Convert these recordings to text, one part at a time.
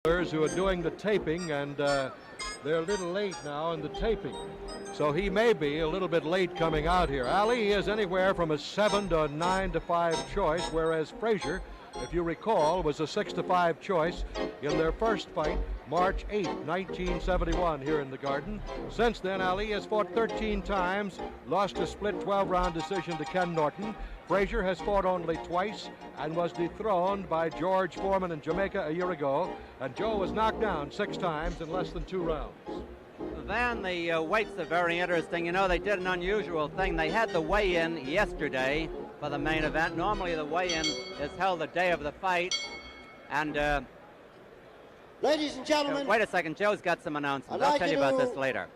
who are doing the taping, and they're a little late now in the taping. So he may be a little bit late coming out here. Ali is anywhere from a 7 to 9 to 5 choice, whereas Frazier, if you recall, was a 6 to 5 choice in their first fight, March 8, 1971, here in the Garden. Since then, Ali has fought 13 times, lost a split 12-round decision to Ken Norton. Frazier has fought only twice and was dethroned by George Foreman in Jamaica a year ago, and Joe was knocked down 6 times in less than 2 rounds. Van, the weights are very interesting. You know, they did an unusual thing. They had the weigh-in yesterday for the main event. Normally the weigh-in is held the day of the fight. And ladies and gentlemen, wait a second, Joe's got some announcements. I'll tell you about this later.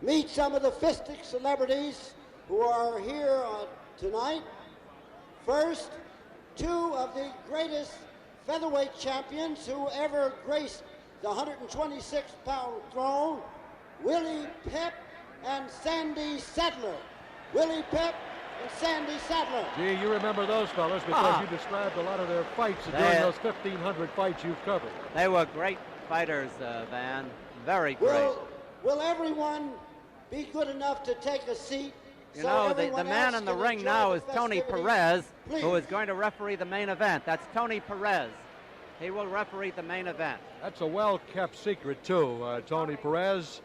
Meet some of the fistic celebrities who are here tonight. First, 2 of the greatest featherweight champions who ever graced the 126-pound throne, Willie Pep and Sandy Sadler. Willie Pep and Sandy Sadler. Gee, you remember those fellas because you described a lot of their fights during those 1,500 fights you've covered. They were great fighters, Van. Very great. Will everyone be good enough to take a seat? You know, the man in the ring now is Tony Perez, who is going to referee the main event. That's Tony Perez. He will referee the main event. That's a well-kept secret, too. Tony Perez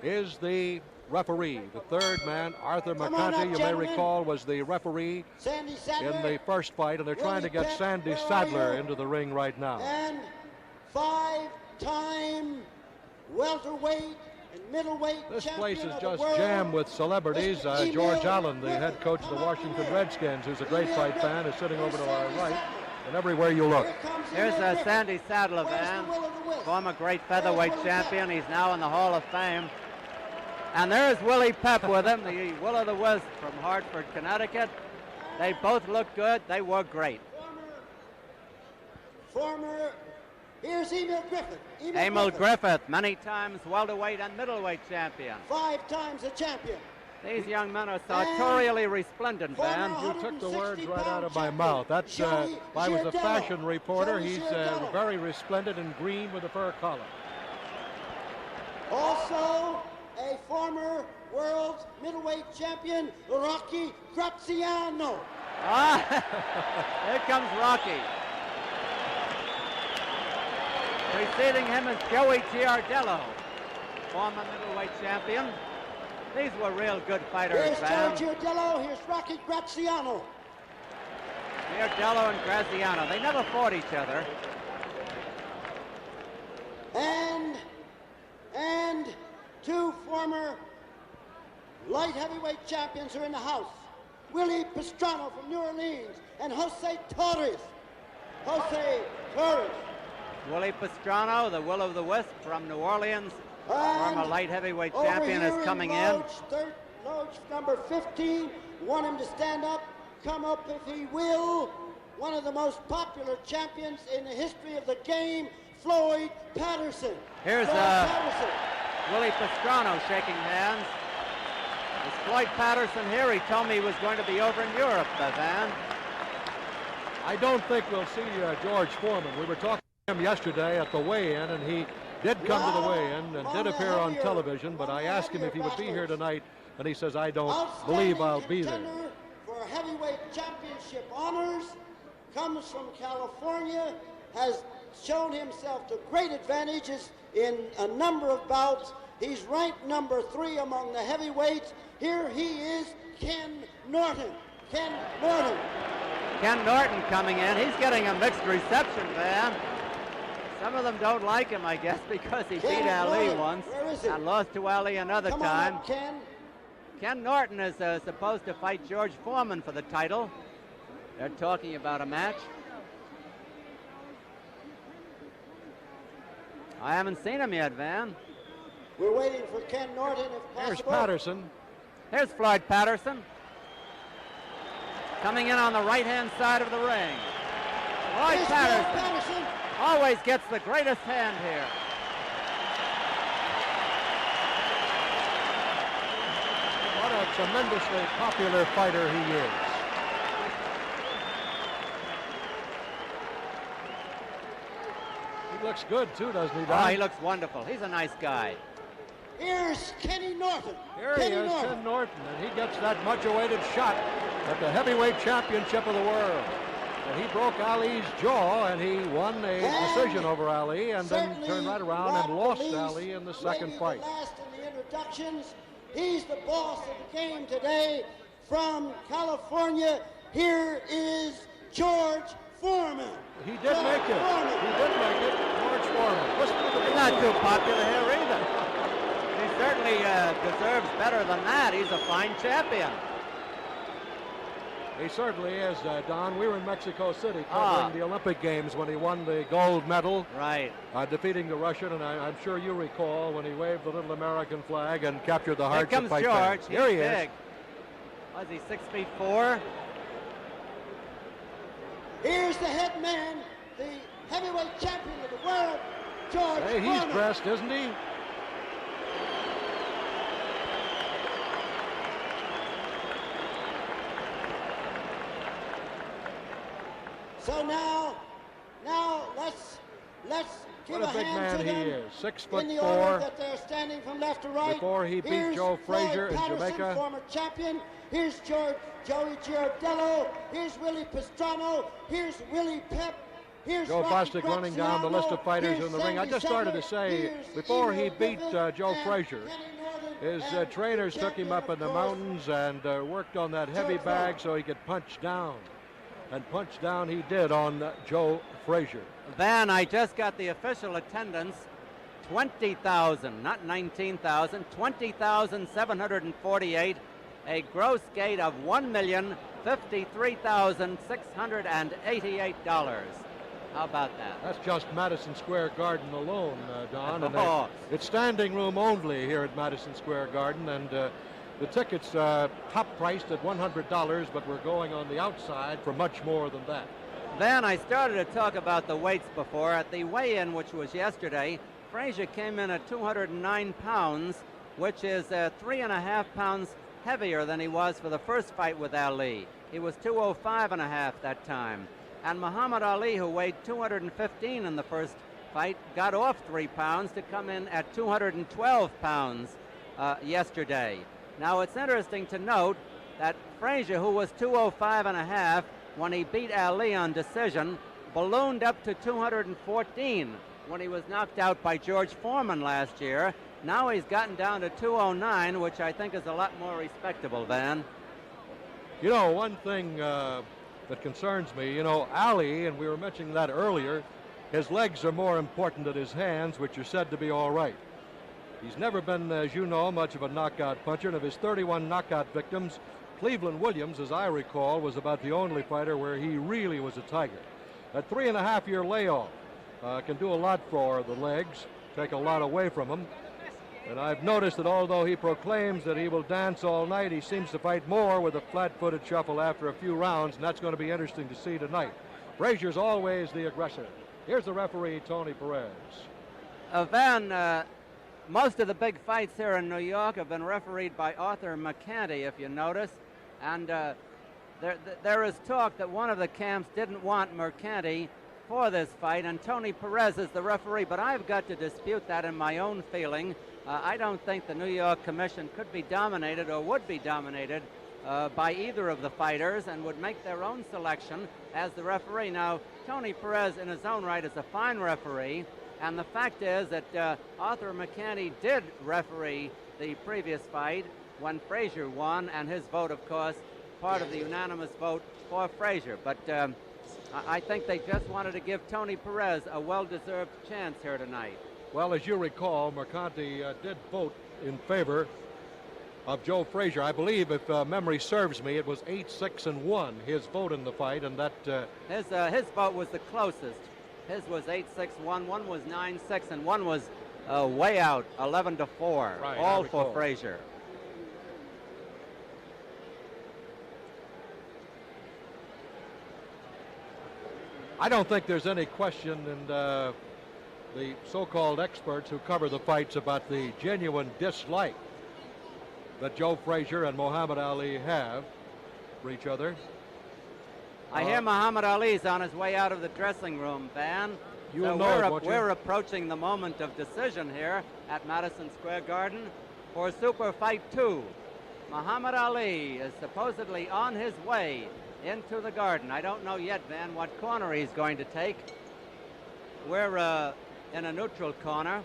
is the referee. The third man, Arthur McConty, you may recall, was the referee in the first fight, and they're trying to get Sandy Sadler into the ring right now. And 5-time welterweight and middleweight This place is just jammed with celebrities. George Allen, the head coach of the Washington Redskins, who's a great fight fan, is sitting over to our right. And everywhere you look. Here's Sandy Sadler, Van, former great featherweight champion. He's now in the Hall of Fame. And there's Willie Pep with him, the will-o'-the-wisp from Hartford, Connecticut. They both look good. They were great. Here's Emil Griffith. Emil Griffith, many times welterweight and middleweight champion. 5 times a champion. These young men are sartorially resplendent, Van. You took the words right out of my mouth. That's, if I was a fashion reporter, he's very resplendent in green with a fur collar. Also, a former world middleweight champion, Rocky Graziano. Here comes Rocky. Preceding him is Joey Giardello, former middleweight champion. These were real good fighters, Van. Here's Joey Giardello, here's Rocky Graziano. Giardello and Graziano, they never fought each other. And 2 former light heavyweight champions are in the house. Willie Pastrana from New Orleans and Jose Torres. Willie Pastrana, the will-o'-the-wisp from New Orleans, former light heavyweight champion, is coming in. Loach, number 15, want him to stand up, come up if he will. One of the most popular champions in the history of the game, Floyd Patterson. Here's Willie Pastrana shaking hands. Is Floyd Patterson here? He told me he was going to be over in Europe, Van. I don't think we'll see George Foreman. We were talking to him yesterday at the weigh-in, and he did come to the weigh-in and did appear on television, but I asked him if he would be here tonight, and he says, I don't believe I'll be there. For heavyweight championship honors, comes from California, has shown himself to great advantages in a number of bouts. He's ranked number 3 among the heavyweights. Here he is, Ken Norton. Ken Norton coming in. He's getting a mixed reception, Van. Some of them don't like him, I guess, because he beat Ali once and lost to Ali another time. Up, Ken. Ken Norton is supposed to fight George Foreman for the title. They're talking about a match. I haven't seen him yet, Van. We're waiting for Ken Norton, if possible. Here's Patterson. Here's Floyd Patterson. Coming in on the right-hand side of the ring. Floyd Patterson always gets the greatest hand here. What a tremendously popular fighter he is. looks good, too, doesn't he, Oh, Don? he looks wonderful. He's a nice guy. Here's Kenny Norton. Here he is, Ken Norton, and he gets that much-awaited shot at the heavyweight championship of the world. And he broke Ali's jaw, and he won a decision over Ali, and then turned right around and lost Ali in the second fight. Last in the introductions, he's the boss of the game today from California. Here is George Foreman. He did make it. He did make it. George Foreman. Listen to the He's not too popular here either. He certainly deserves better than that. He's a fine champion. He certainly is, Don. We were in Mexico City covering the Olympic Games when he won the gold medal. Right. Defeating the Russian, and I'm sure you recall when he waved the little American flag and captured the hearts Here of comes fight George. fans. Here he big. is. Was he 6'4"? Here's the head man, the heavyweight champion of the world, George Hey, he's Foreman. dressed, isn't he? So now let's give What a big hand man to he them is. in the 6'4". order that they're standing from left to right. Before he beat Here's Joe Frazier Floyd in Patterson, Jamaica. former champion. Here's Joey Giardello. Here's Willie Pastrano. Here's Willie Pep. Here's Joe Rocky Bostic running down the list of fighters in the ring. I just started to say, before he beat Joe Frazier, his trainers took him up in the mountains and worked on that heavy bag so he could punch down. And punch down he did on Joe Frazier. Van, I just got the official attendance. 20,000, not 19,000, 20,748. A gross gate of $1,053,688. How about that? That's just Madison Square Garden alone, Don. And it's standing room only here at Madison Square Garden, and the tickets top priced at $100, but we're going on the outside for much more than that. Then I started to talk about the weights before. At the weigh-in, which was yesterday, Frazier came in at 209 pounds, which is 3.5 pounds heavier than he was for the first fight with Ali. He was 205.5 that time. And Muhammad Ali, who weighed 215 in the first fight, got off 3 pounds to come in at 212 pounds yesterday. Now, it's interesting to note that Frazier, who was 205.5 when he beat Ali on decision, ballooned up to 214 when he was knocked out by George Foreman last year. Now he's gotten down to 209, which I think is a lot more respectable, Van. You know, one thing that concerns me, you know, Ali, and we were mentioning that earlier, his legs are more important than his hands, which are said to be all right. He's never been, as you know, much of a knockout puncher, and of his 31 knockout victims, Cleveland Williams, as I recall, was about the only fighter where he really was a tiger. That 3.5-year layoff can do a lot for the legs, take a lot away from him. And I've noticed that although he proclaims that he will dance all night, he seems to fight more with a flat-footed shuffle after a few rounds, and that's going to be interesting to see tonight. Frazier's always the aggressor. Here's the referee, Tony Perez. Van, most of the big fights here in New York have been refereed by Arthur McCanty, if you notice. And there is talk that one of the camps didn't want Mercanti for this fight, and Tony Perez is the referee, but I've got to dispute that in my own feeling. I don't think the New York Commission could be dominated or would be dominated by either of the fighters and would make their own selection as the referee. Now, Tony Perez in his own right is a fine referee, and the fact is that Arthur McCanty did referee the previous fight when Frazier won, and his vote, of course, part of the unanimous vote for Frazier. But I think they just wanted to give Tony Perez a well-deserved chance here tonight. Well, as you recall, Mercanti did vote in favor of Joe Frazier. I believe, if memory serves me, it was 8-6-1, his vote in the fight, and that... His vote was the closest. His was 8-6-1, one was 9-6, and one was way out, 11-4, right, all for Frazier. I don't think there's any question in the so-called experts who cover the fights about the genuine dislike that Joe Frazier and Muhammad Ali have for each other. I hear Muhammad Ali's on his way out of the dressing room, Van. You'll know it, won't you? We're approaching the moment of decision here at Madison Square Garden for Super Fight 2. Muhammad Ali is supposedly on his way into the garden. I don't know yet, Van, what corner he's going to take. We're in a neutral corner,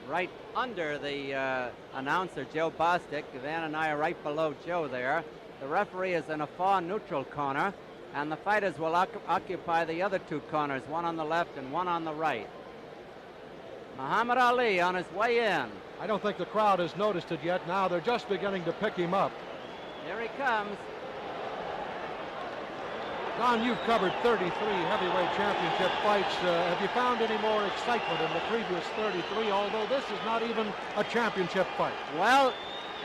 right under the announcer, Joe Bostic. Van and I are right below Joe there. The referee is in a far neutral corner, and the fighters will occupy the other two corners, one on the left and one on the right. Muhammad Ali on his way in. I don't think the crowd has noticed it yet. Now they're just beginning to pick him up. Here he comes. Don, you've covered 33 heavyweight championship fights. Have you found any more excitement in the previous 33, although this is not even a championship fight? Well,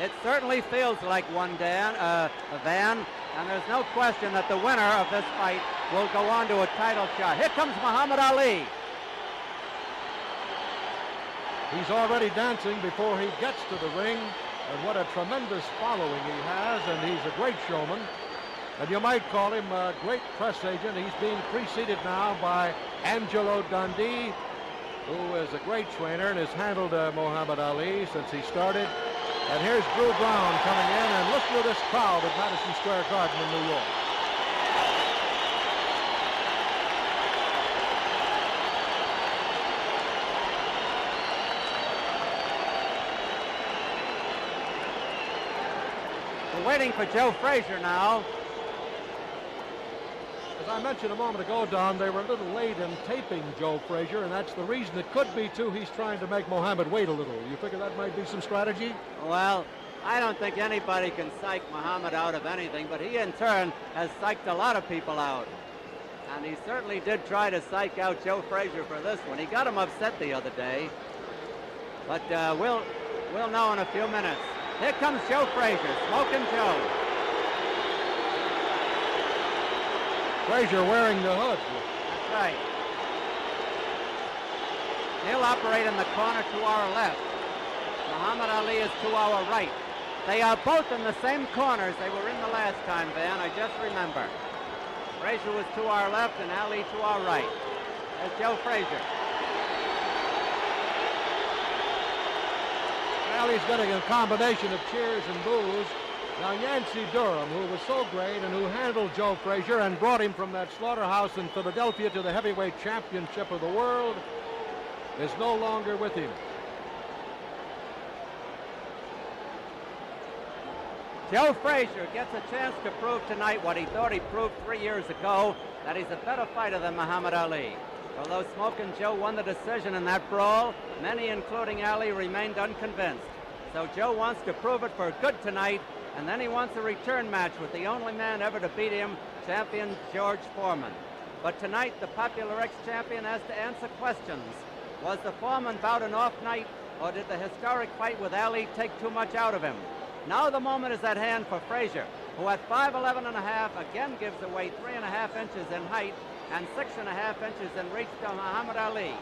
it certainly feels like one, Van, and there's no question that the winner of this fight will go on to a title shot. Here comes Muhammad Ali. He's already dancing before he gets to the ring, and what a tremendous following he has, and he's a great showman. And you might call him a great press agent. He's being preceded now by Angelo Dundee, who is a great trainer and has handled Muhammad Ali since he started. And here's Drew Brown coming in, and listen to this crowd at Madison Square Garden in New York. We're waiting for Joe Frazier now. As I mentioned a moment ago, Don, they were a little late in taping Joe Frazier, and that's the reason. It could be, too, he's trying to make Muhammad wait a little. You figure that might be some strategy? Well, I don't think anybody can psych Muhammad out of anything, but he in turn has psyched a lot of people out. And he certainly did try to psych out Joe Frazier for this one. He got him upset the other day. But we'll know in a few minutes. Here comes Joe Frazier, Smoking Joe. Frazier wearing the hood. That's right. He'll operate in the corner to our left. Muhammad Ali is to our right. They are both in the same corners they were in the last time, Van. I just remember. Frazier was to our left and Ali to our right. There's Joe Frazier. Ali's getting a combination of cheers and boos. Now, Yancey Durham, who was so great and who handled Joe Frazier and brought him from that slaughterhouse in Philadelphia to the heavyweight championship of the world, is no longer with him. Joe Frazier gets a chance to prove tonight what he thought he proved 3 years ago, that he's a better fighter than Muhammad Ali. Although Smokin' Joe won the decision in that brawl, many, including Ali, remained unconvinced. So Joe wants to prove it for good tonight, and then he wants a return match with the only man ever to beat him, champion George Foreman. But tonight, the popular ex-champion has to answer questions. Was the Foreman bout an off night, or did the historic fight with Ali take too much out of him? Now the moment is at hand for Frazier, who at 5'11 and a half again gives away 3.5 inches in height and 6.5 inches in reach to Muhammad Ali.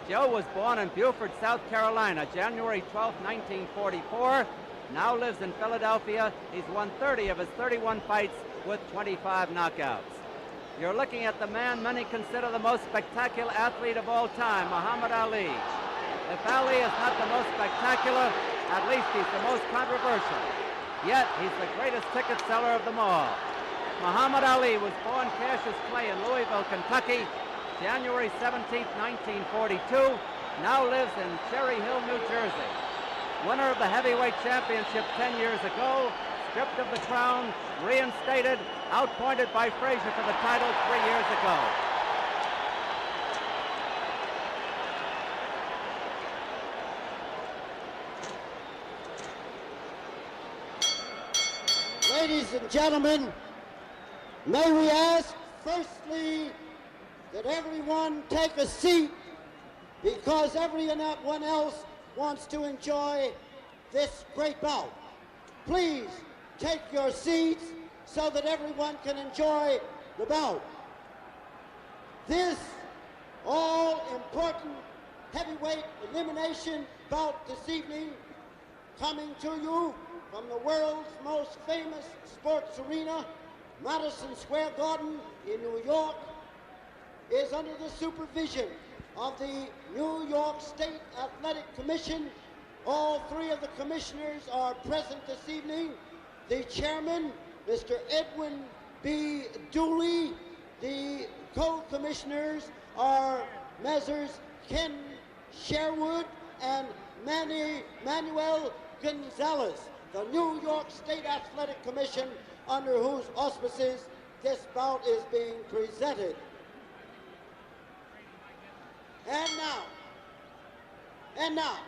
Joe was born in Beaufort, South Carolina, January 12, 1944. Now lives in Philadelphia. He's won 30 of his 31 fights with 25 knockouts. You're looking at the man many consider the most spectacular athlete of all time, Muhammad Ali. If Ali is not the most spectacular, at least he's the most controversial. Yet, he's the greatest ticket seller of them all. Muhammad Ali was born Cassius Clay in Louisville, Kentucky, January 17, 1942. Now lives in Cherry Hill, New Jersey. Winner of the heavyweight championship 10 years ago, stripped of the crown, reinstated, outpointed by Frazier for the title 3 years ago. Ladies and gentlemen, may we ask firstly that everyone take a seat, because everyone else wants to enjoy this great bout. Please take your seats so that everyone can enjoy the bout. This all-important heavyweight elimination bout this evening, coming to you from the world's most famous sports arena, Madison Square Garden in New York, is under the supervision of the New York State Athletic Commission. All three of the commissioners are present this evening. The chairman, Mr. Edwin B. Dooley. The co-commissioners are Messrs. Ken Sherwood and Manuel Gonzalez. The New York State Athletic Commission, under whose auspices this bout is being presented. And now,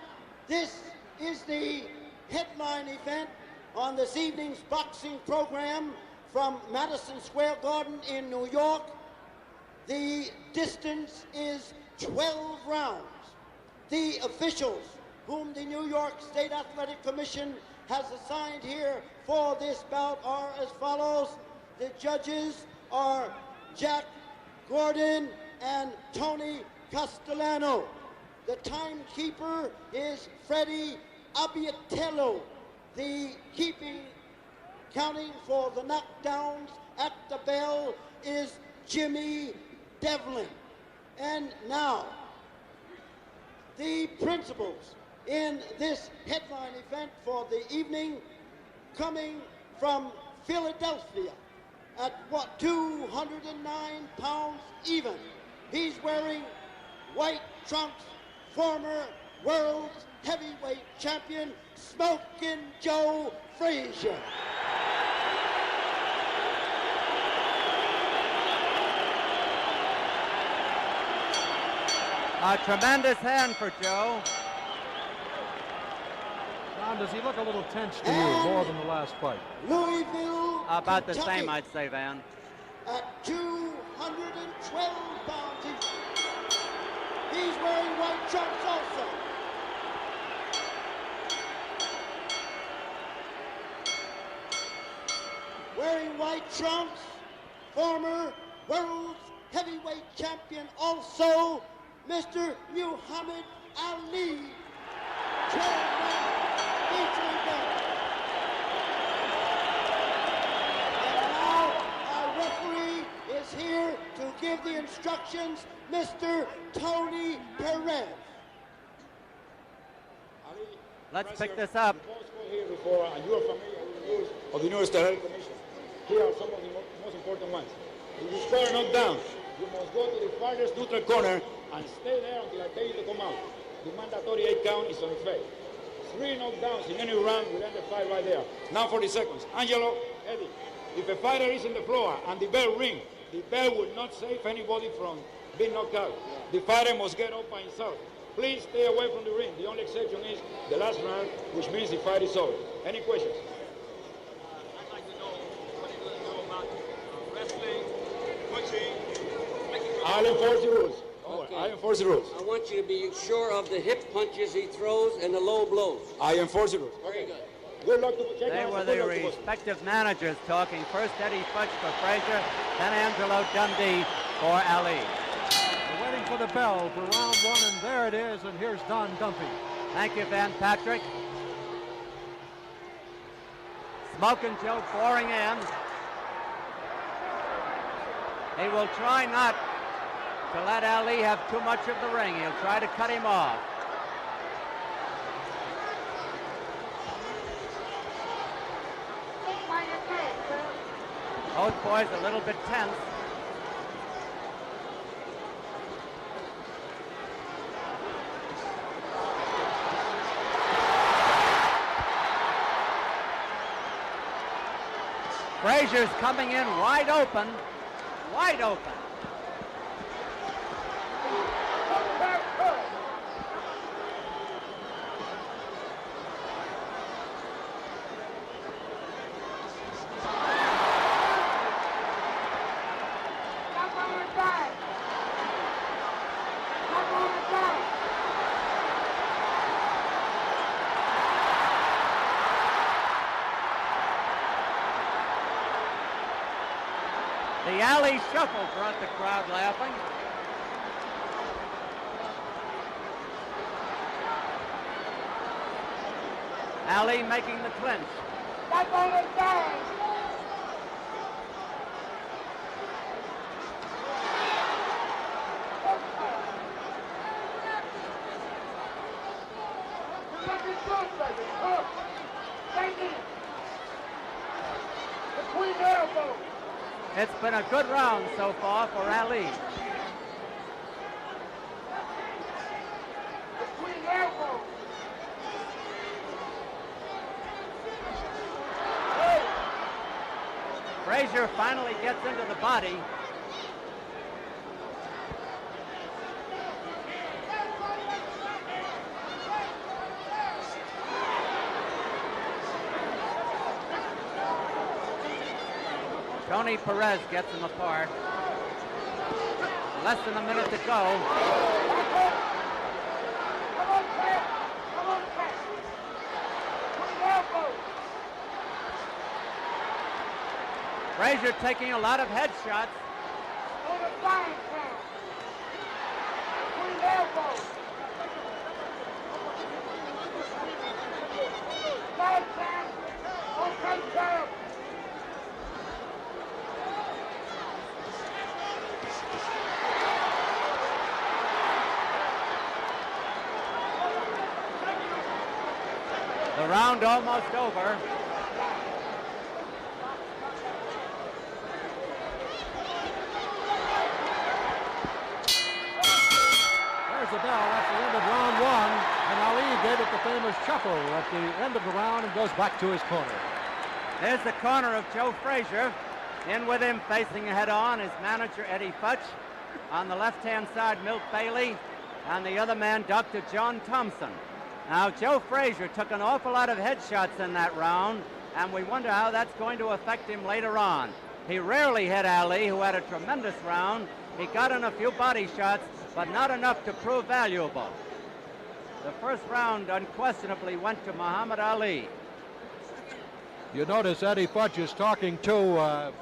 this is the headline event on this evening's boxing program from Madison Square Garden in New York. The distance is 12 rounds. The officials whom the New York State Athletic Commission has assigned here for this bout are as follows. The judges are Jack Gordon and Tony Castellano. The timekeeper is Freddie Abbiatello. The counting for the knockdowns at the bell is Jimmy Devlin. And now, the principals in this headline event for the evening, coming from Philadelphia at 209 pounds even. He's wearing white trunks, former world heavyweight champion, Smokin' Joe Frazier. A tremendous hand for Joe. John, does he look a little tense to you more than the last fight? Louisville, About Kentucky, the same, I'd say, Van. at 212 pounds. He's wearing white trunks also. Wearing white trunks, former world heavyweight champion also, Mr. Muhammad Ali. 12 rounds featuring them. And now our referee is here to give the instructions, Mr. Tony Perez. Let's pick this up. Here before, and you are familiar with the rules of the New York State Athletic Commission. Here are some of the most important ones. If you score knockdown, you must go to the farthest neutral corner and stay there until I tell you to come out. The mandatory 8 count is on its way. 3 knockdowns in any round will end the fight right there. Now 40 seconds. Angelo, Eddie, if a fighter is on the floor and the bell rings, the bell will not save anybody from being knocked out. The fighter must get up by himself. Please stay away from the ring. The only exception is the last round, which means the fight is over. Any questions? I'd like to know what you're going to know about wrestling, punching, I'll enforce the rules. Okay. I enforce the rules. I want you to be sure of the hip punches he throws and the low blows. I enforce the rules. Very good. Good luck to check They out were good the luck to us. respective managers talking. First Eddie Futch for Frazier, then Angelo Dundee for Ali. We're waiting for the bell for round one, and there it is, and here's Don Dumpy. Thank you, Van Patrick. Smokin' Joe pouring in. He will try not to let Ali have too much of the ring. He'll try to cut him off. Both boys a little bit tense. Frazier's coming in wide open. Wide open. The Ali shuffle brought the crowd laughing. Ali making the clinch. It's been a good round so far for Ali. Frazier finally gets into the body. Tony Perez gets him apart. Less than a minute to go. Frazier taking a lot of headshots. The round almost over. There's the bell. That's the end of round one. And Ali gave it the famous shuffle at the end of the round and goes back to his corner. There's the corner of Joe Frazier. In with him, facing head on, is manager Eddie Futch. On the left-hand side, Milt Bailey. And the other man, Dr. John Thompson. Now, Joe Frazier took an awful lot of headshots in that round, and we wonder how that's going to affect him later on. He rarely hit Ali, who had a tremendous round. He got in a few body shots, but not enough to prove valuable. The first round unquestionably went to Muhammad Ali. You notice Eddie Futch is talking to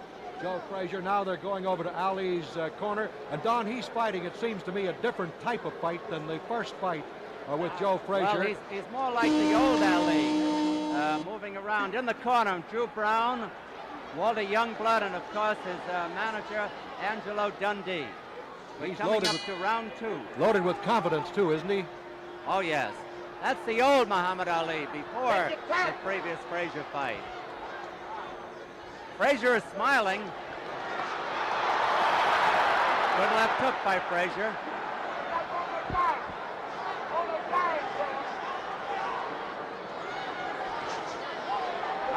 Joe Frazier. Now they're going over to Ali's corner. And Don, he's fighting, it seems to me, a different type of fight than the first fight with Joe Frazier. Well, he's more like the old Ali, moving around. In the corner, Drew Brown, Walter Youngblood, and of course his manager, Angelo Dundee. We're coming up to round two. Loaded with confidence too, isn't he? Oh yes. That's the old Muhammad Ali before the previous Frazier fight. Frazier is smiling. Good left hook by Frazier.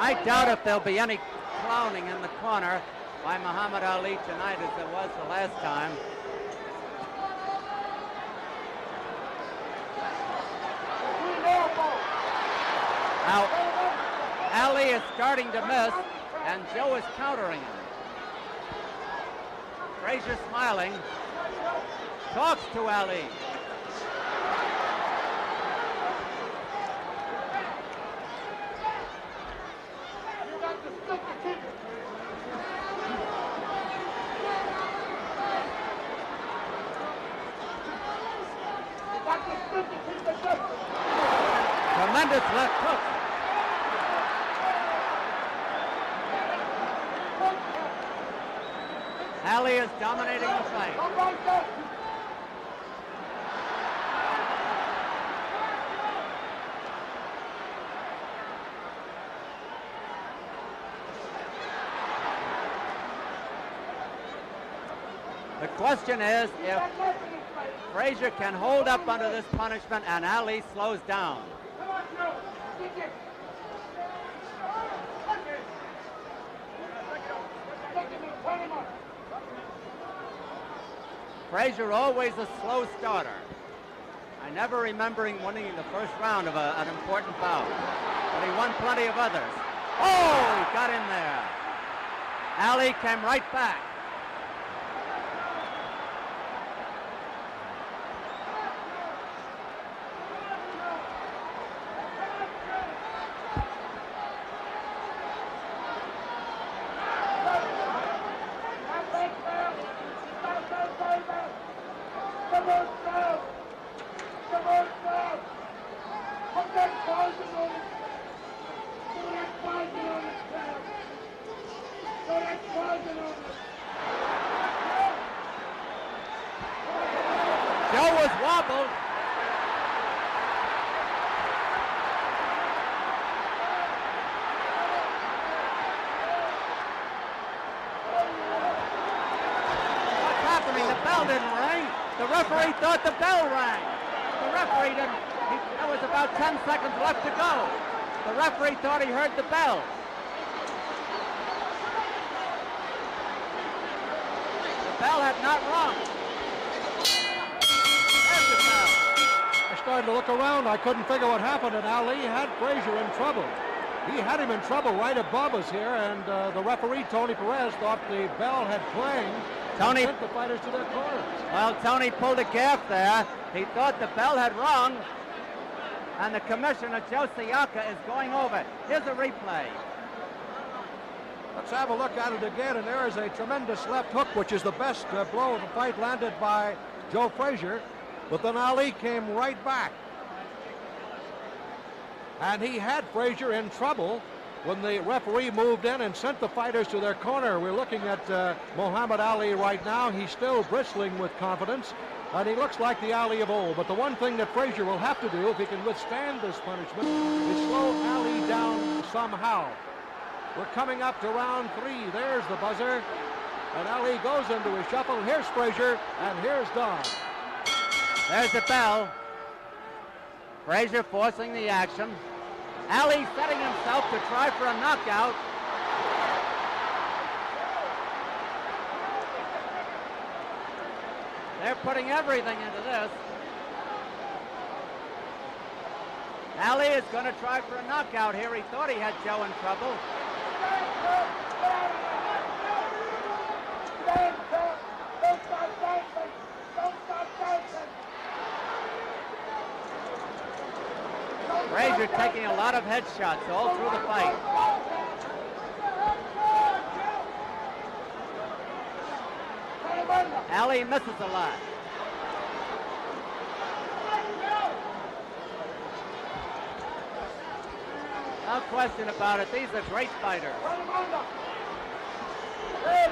I doubt if there'll be any clowning in the corner by Muhammad Ali tonight as there was the last time. Now, Ali is starting to miss, and Joe is countering him. Frazier smiling, talks to Ali. Tremendous left hook. Ali is dominating the fight. The question is if Frazier can hold up under this punishment and Ali slows down. Frazier always a slow starter. I never remember him winning the first round of an important bout, but he won plenty of others. Oh, he got in there. Ali came right back. Joe was wobbled. referee thought the bell rang. The referee didn't. There was about 10 seconds left to go. The referee thought he heard the bell. The bell had not rung. There's the bell. I started to look around. I couldn't figure what happened, and Ali had Frazier in trouble. He had him in trouble right above us here, and the referee, Tony Perez, thought the bell had clanged. Tony sent the fighters to their corners. Well, Tony pulled a gaff there. He thought the bell had rung, and the commissioner, Joe Siaka, is going over. Here's a replay. Let's have a look at it again, and there is a tremendous left hook, which is the best blow of the fight landed by Joe Frazier, but then Ali came right back. And he had Frazier in trouble when the referee moved in and sent the fighters to their corner. We're looking at Muhammad Ali right now. He's still bristling with confidence, and he looks like the Ali of old. But the one thing that Frazier will have to do, if he can withstand this punishment, is slow Ali down somehow. We're coming up to round 3. There's the buzzer, and Ali goes into his shuffle. Here's Frazier, and here's Don. There's the bell. Frazier forcing the action. Ali setting himself to try for a knockout. They're putting everything into this. Ali is going to try for a knockout here. He thought he had Joe in trouble. Frazier taking a lot of headshots all through the fight. Ali misses a lot. No question about it. These are great fighters. This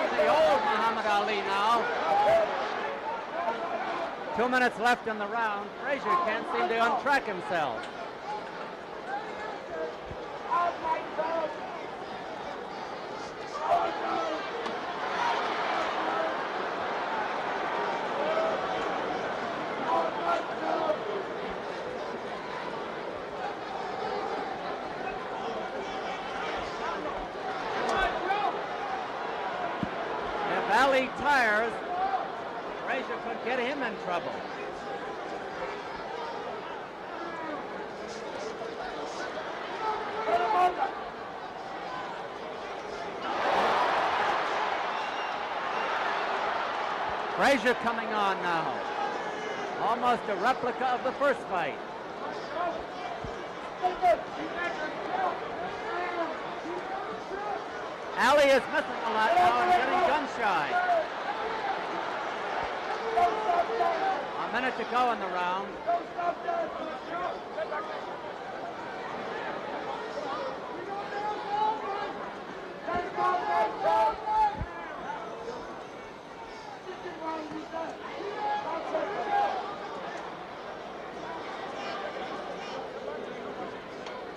is the old Muhammad Ali now. 2 minutes left in the round. Frazier can't seem to untrack himself. If Ali tires, Frazier could get him in trouble. Frazier coming on now. Almost a replica of the first fight. Ali is missing a lot now and getting gun shy. A minute to go in the round.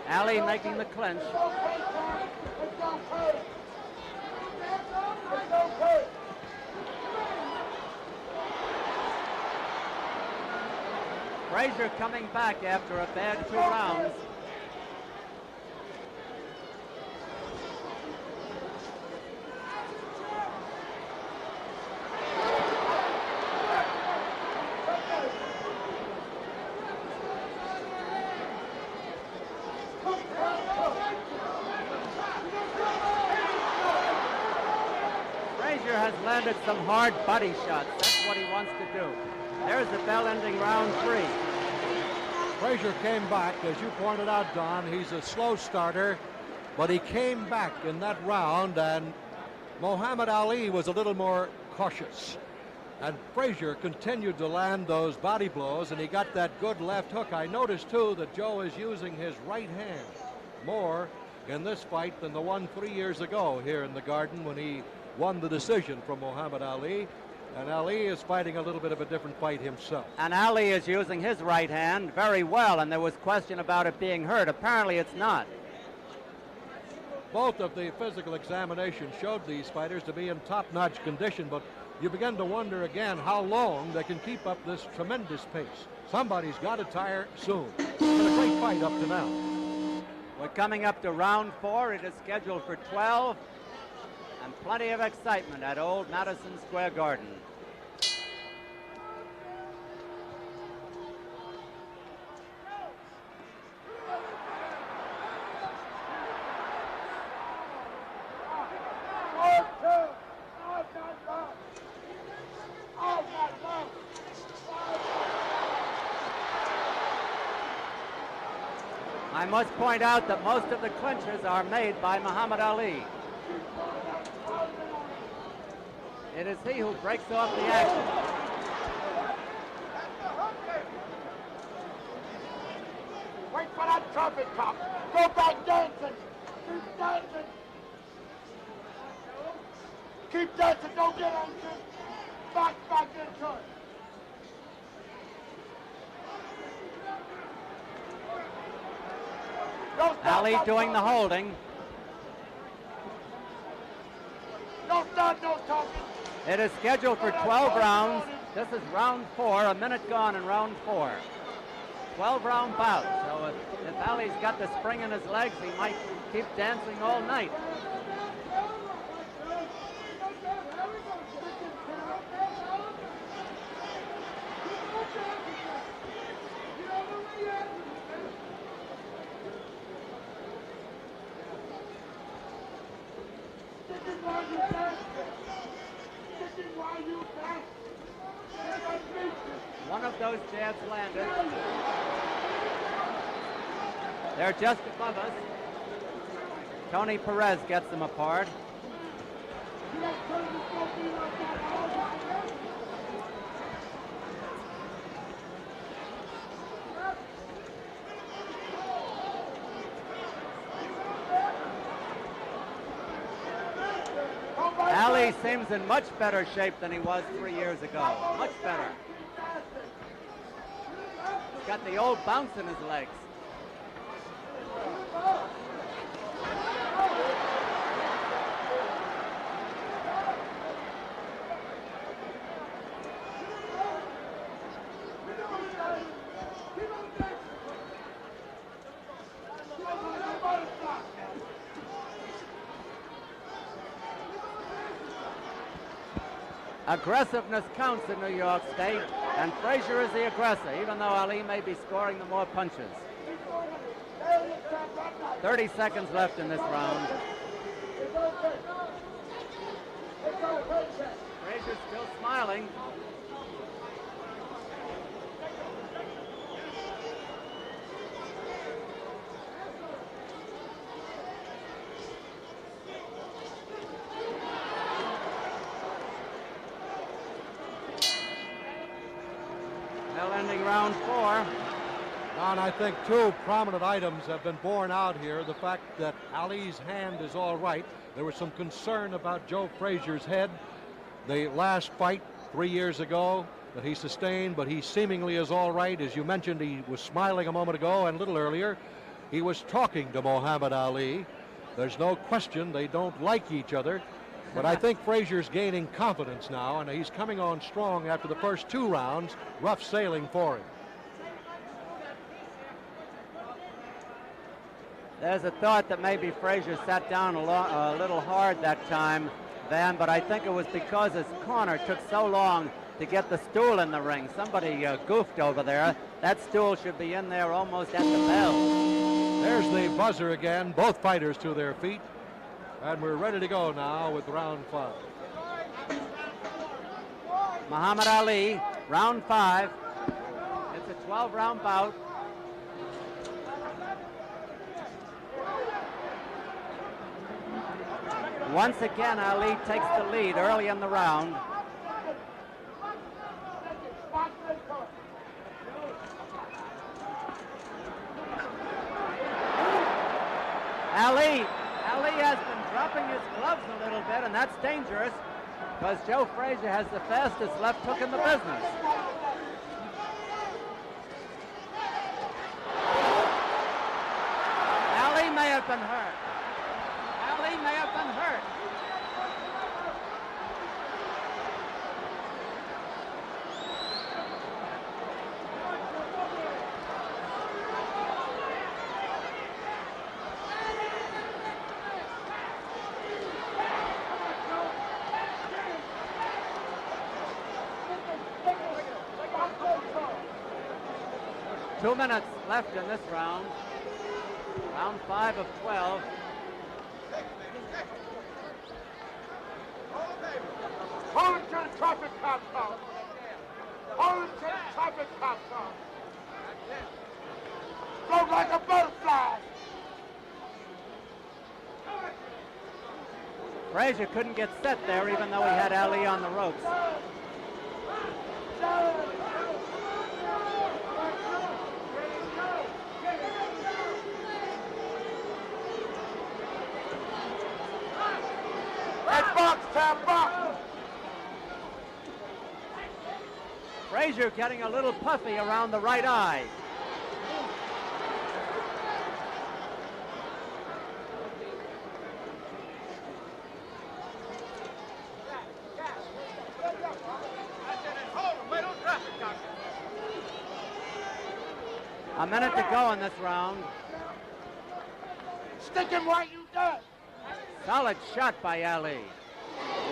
Ali making the clinch. Frazier coming back after a bad 2 rounds. Frazier has landed some hard body shots. That's what he wants to do. There's the bell ending round 3. Frazier came back, as you pointed out, Don. He's a slow starter, but he came back in that round, and Muhammad Ali was a little more cautious. And Frazier continued to land those body blows, and he got that good left hook. I noticed, too, that Joe is using his right hand more in this fight than the one 3 years ago here in the Garden when he won the decision from Muhammad Ali. And Ali is fighting a little bit of a different fight himself. And Ali is using his right hand very well, and there was question about it being hurt. Apparently it's not. Both of the physical examinations showed these fighters to be in top-notch condition, but you begin to wonder again how long they can keep up this tremendous pace. Somebody's got to tire soon. It's been a great fight up to now. We're coming up to round 4. It is scheduled for 12, and plenty of excitement at old Madison Square Garden. I must point out that most of the clinches are made by Muhammad Ali. It is he who breaks off the action. Wait for that trumpet cop. Go back dancing. Keep dancing. Keep dancing. Don't get anxious. Back into it. Ali doing the holding. No start, no talking. It is scheduled for 12 rounds. This is round 4, a minute gone in round 4. 12-round bout. So if Ali's got the spring in his legs, he might keep dancing all night. One of those jabs landed. They're just above us. Tony Perez gets them apart. Ali seems in much better shape than he was 3 years ago. Much better. He's got the old bounce in his legs. Aggressiveness counts in New York State, and Frazier is the aggressor, even though Ali may be scoring the more punches. 30 seconds left in this round. Frazier's still smiling. Ending round 4. And I think 2 prominent items have been borne out here. The fact that Ali's hand is all right. There was some concern about Joe Frazier's head. The last fight 3 years ago that he sustained, but he seemingly is all right. As you mentioned, he was smiling a moment ago, and a little earlier, he was talking to Muhammad Ali. There's no question they don't like each other. But I think Frazier's gaining confidence now, and he's coming on strong after the first 2 rounds. Rough sailing for him. There's a thought that maybe Frazier sat down a little hard that time, Van, but I think it was because his corner took so long to get the stool in the ring. Somebody goofed over there. That stool should be in there almost at the bell. There's the buzzer again. Both fighters to their feet. And we're ready to go now with round 5. Muhammad Ali, round 5. It's a 12-round bout. Once again, Ali takes the lead early in the round. Ali has been dropping his gloves a little bit, and that's dangerous because Joe Frazier has the fastest left hook in the business. Ali may have been hurt. Ali may have been hurt. 2 minutes left in this round. Round 5 of 12. Hold it till the traffic cop comes. Hold it till the traffic cop comes. Float like a butterfly. Frazier couldn't get set there, even though he had Ali on the ropes. That box, tap box. Frazier getting a little puffy around the right eye. A minute to go in this round. Stick him while you done. Solid shot by Ali.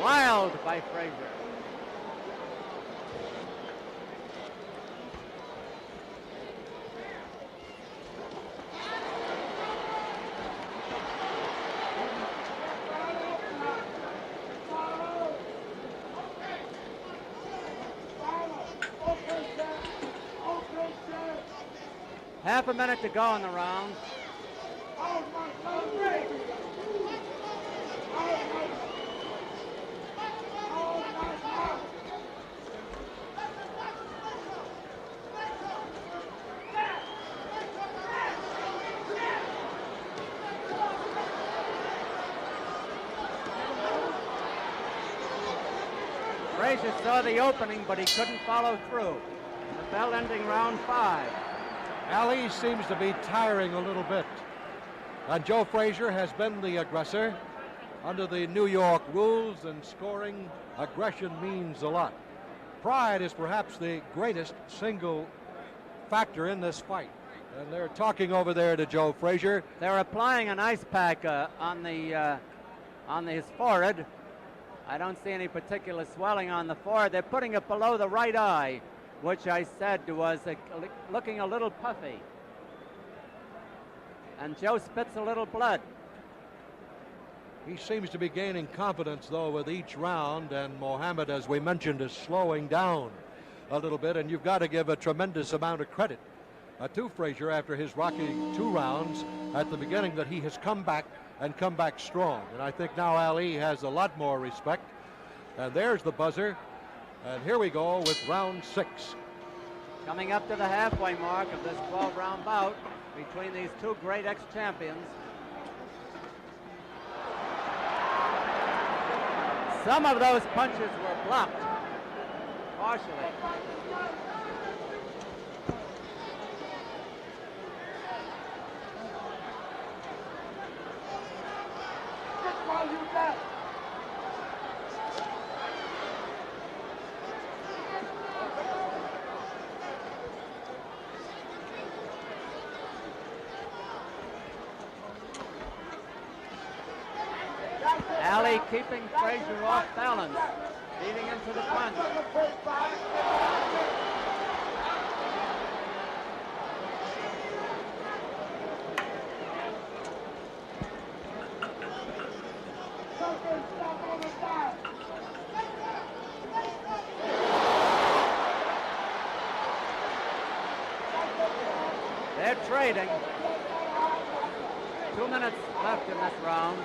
Wild by Frazier. Half a minute to go in the round. Frazier saw the opening, but he couldn't follow through. The bell ending round 5. Ali seems to be tiring a little bit. And Joe Frazier has been the aggressor. Under the New York rules and scoring, aggression means a lot. Pride is perhaps the greatest single factor in this fight. And they're talking over there to Joe Frazier. They're applying an ice pack on his forehead. I don't see any particular swelling on the forehead. They're putting it below the right eye, which I said was looking a little puffy. And Joe spits a little blood. He seems to be gaining confidence, though, with each round, and Muhammad, as we mentioned, is slowing down a little bit, and you've got to give a tremendous amount of credit to Frazier after his rocky 2 rounds at the beginning, that he has come back and come back strong. And I think now Ali has a lot more respect. And there's the buzzer. And here we go with round 6. Coming up to the halfway mark of this 12-round bout between these two great ex-champions. Some of those punches were blocked, partially. While you done. Ali keeping Frazier off balance, leading into the punch. They're trading. 2 minutes left in this round.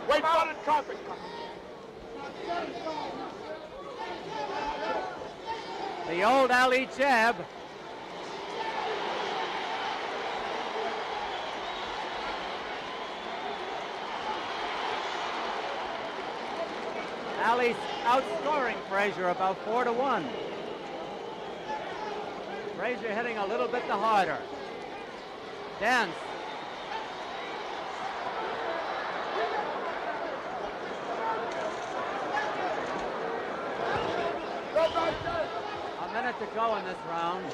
Wait for the traffic. The old Ali jab. Ali's outscoring Frazier about 4-1. Frazier hitting a little bit the harder. Dance. A minute to go in this round.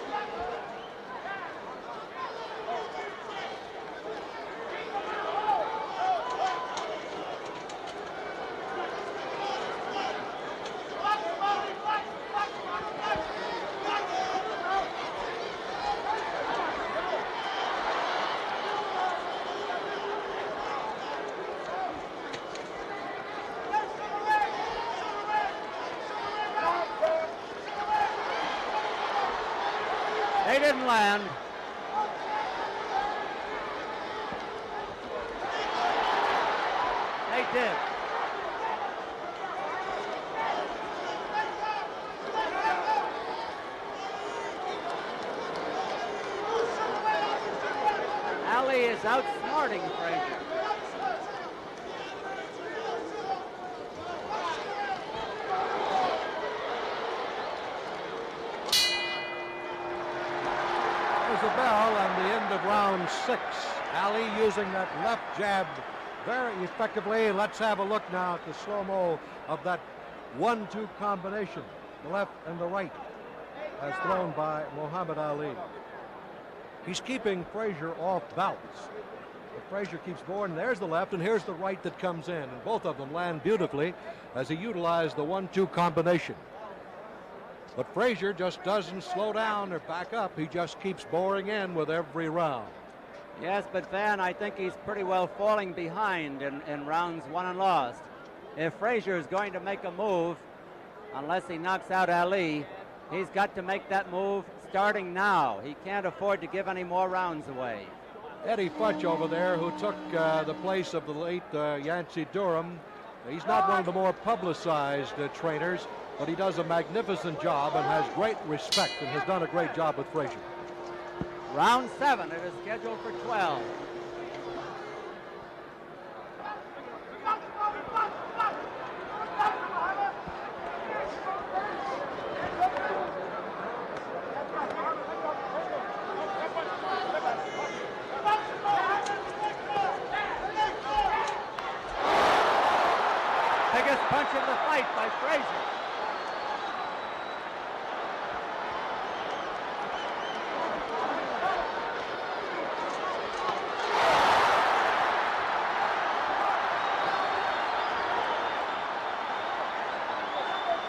didn't land. They did. Ali is outsmarting Frazier. There's a bell and the end of round 6. Ali using that left jab very effectively. Let's have a look now at the slow-mo of that 1-2 combination. The left and the right as thrown by Muhammad Ali. He's keeping Frazier off bouts. But Frazier keeps going. There's the left and here's the right that comes in. And both of them land beautifully as he utilized the 1-2 combination. But Frazier just doesn't slow down or back up. He just keeps boring in with every round. Yes, but Van, I think he's pretty well falling behind in rounds won and lost. If Frazier is going to make a move, unless he knocks out Ali, he's got to make that move starting now. He can't afford to give any more rounds away. Eddie Futch over there, who took the place of the late Yancey Durham. He's not one of the more publicized trainers, but he does a magnificent job and has great respect and has done a great job with Frazier. Round 7, it is scheduled for 12. Biggest punch of the fight by Frazier.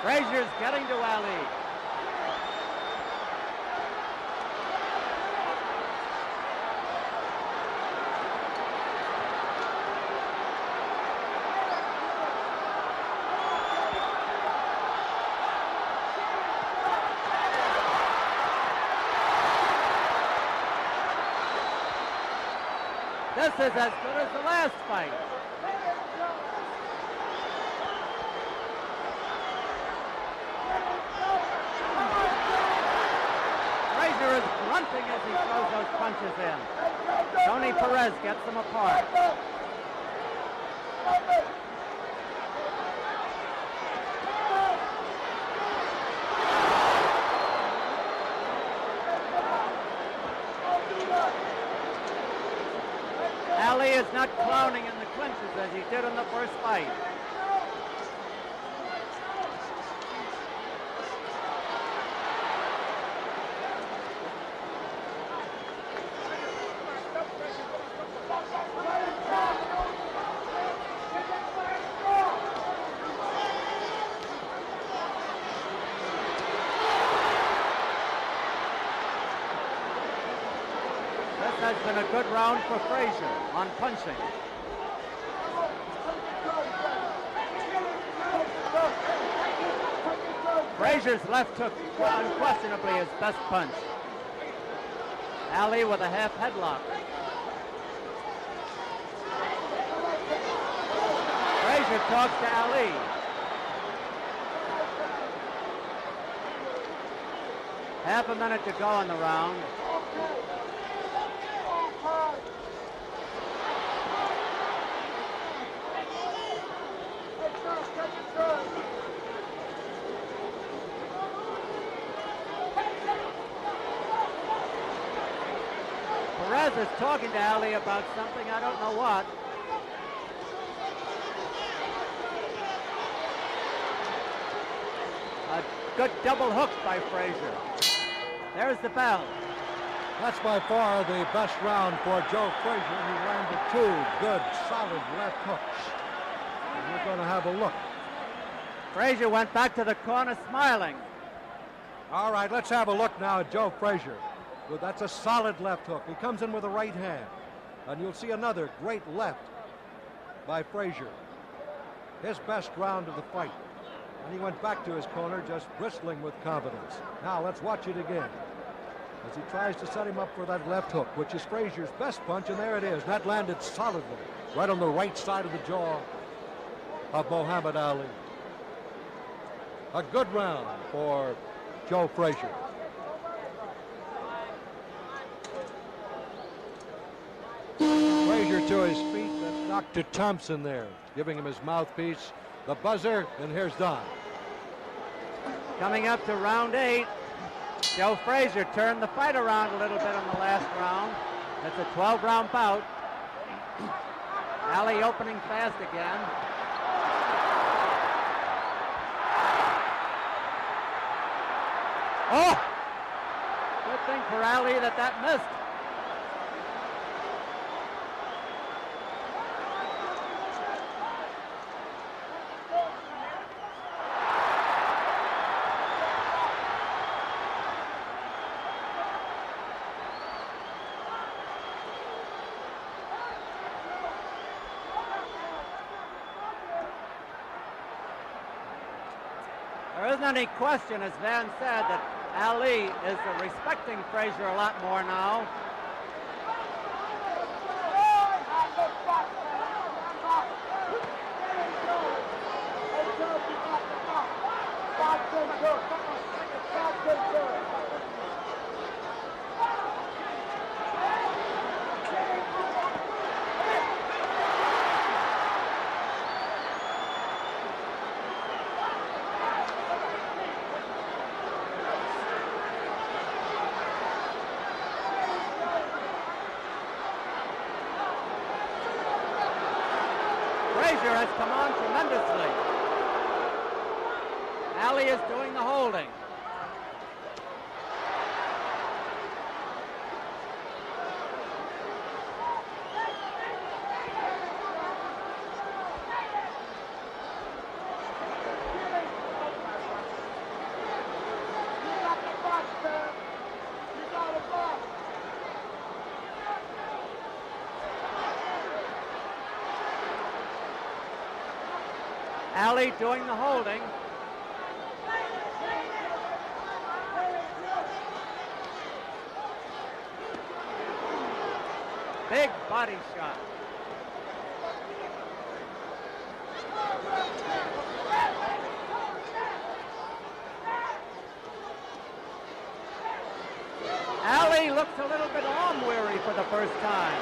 Frazier's getting to Ali. This is as good as the last fight. Frazier is grunting as he throws those punches in. Tony Perez gets them apart. Ali is not clowning in the clinches as he did in the first fight. Has been a good round for Frazier on punching. Frazier's left hook unquestionably his best punch. Ali with a half headlock. Frazier talks to Ali. Half a minute to go in the round. Perez is talking to Ali about something, I don't know what. A good double hook by Frazier. There's the bell. That's by far the best round for Joe Frazier. He landed 2 good, solid left hooks. And we're going to have a look. Frazier went back to the corner smiling. All right, let's have a look now at Joe Frazier. Well, that's a solid left hook. He comes in with a right hand. And you'll see another great left by Frazier. His best round of the fight. And he went back to his corner just bristling with confidence. Now let's watch it again. as he tries to set him up for that left hook, which is Frazier's best punch, and there it is. That landed solidly right on the right side of the jaw of Muhammad Ali. A good round for Joe Frazier. Frazier to his feet. That's Dr. Thompson there, giving him his mouthpiece. The buzzer, and here's Don. Coming up to round 8. Joe Frazier turned the fight around a little bit in the last round. It's a 12-round bout. Ali opening fast again. Oh! Good thing for Ali that missed. There isn't any question, as Van said, that Ali is respecting Frazier a lot more now. Frazier has come on tremendously. Ali is doing the holding. Ali doing the holding. Big body shot. Ali looks a little bit arm weary for the first time.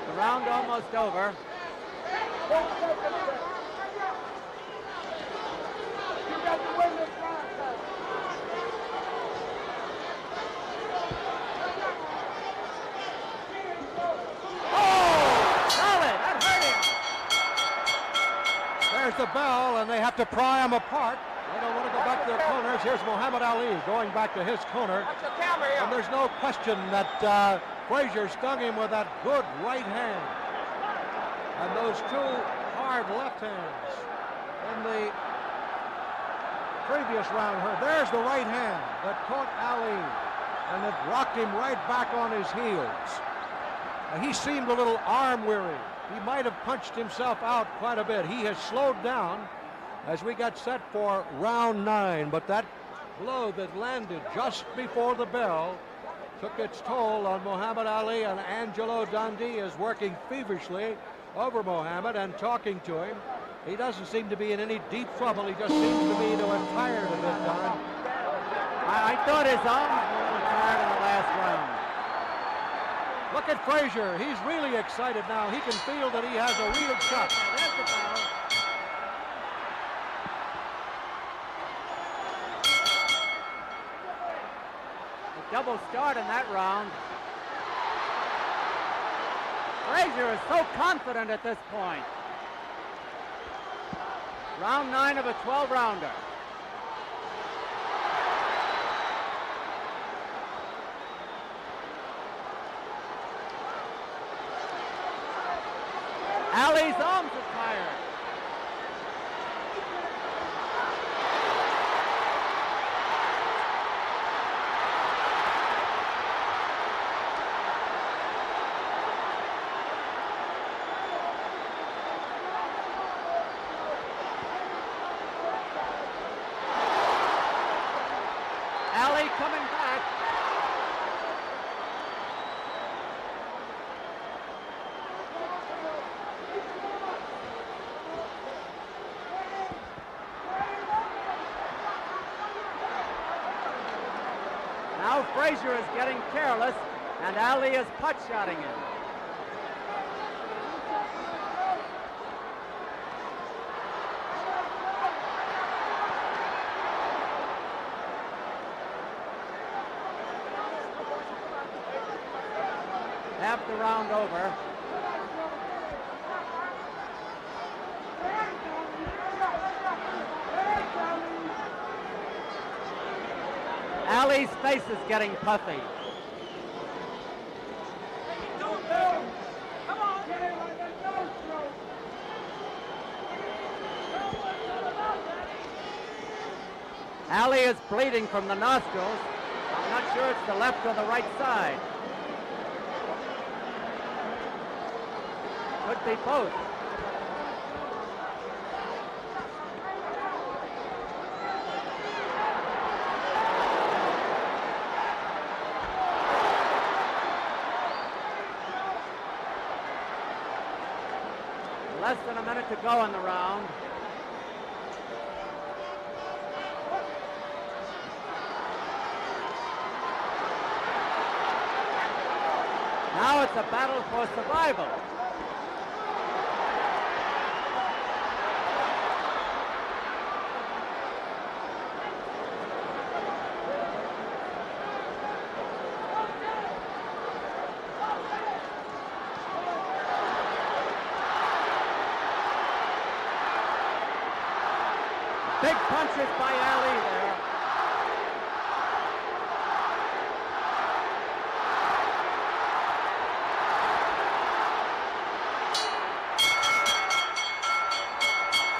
The round almost over. There's the bell, and they have to pry them apart. They don't want to go back to their corners. Here's Muhammad Ali going back to his corner. And there's no question that Frazier stung him with that good right hand. And those two hard left hands in the previous round. There's the right hand that caught Ali, and it rocked him right back on his heels. He seemed a little arm weary. He might have punched himself out quite a bit. He has slowed down as we got set for round 9, but that blow that landed just before the bell took its toll on Muhammad Ali, and Angelo Dundee is working feverishly over Muhammad and talking to him. He doesn't seem to be in any deep trouble. He just seems to be to have tired a bit, Don. I thought his arms were a little tired in the last round. Look at Frazier. He's really excited now. He can feel that he has a real shot. There's the ball. A double start in that round. Frazier is so confident at this point. Round 9 of a 12-rounder. Ali Ali's arms are tired. Ali coming back. Now Frazier is getting careless, and Ali is pot-shotting him. Half the round over. Ali's face is getting puffy. Ali is bleeding from the nostrils. I'm not sure it's the left or the right side. Could be both. Less than a minute to go in the round. Now it's a battle for survival. Big punches by Ali there.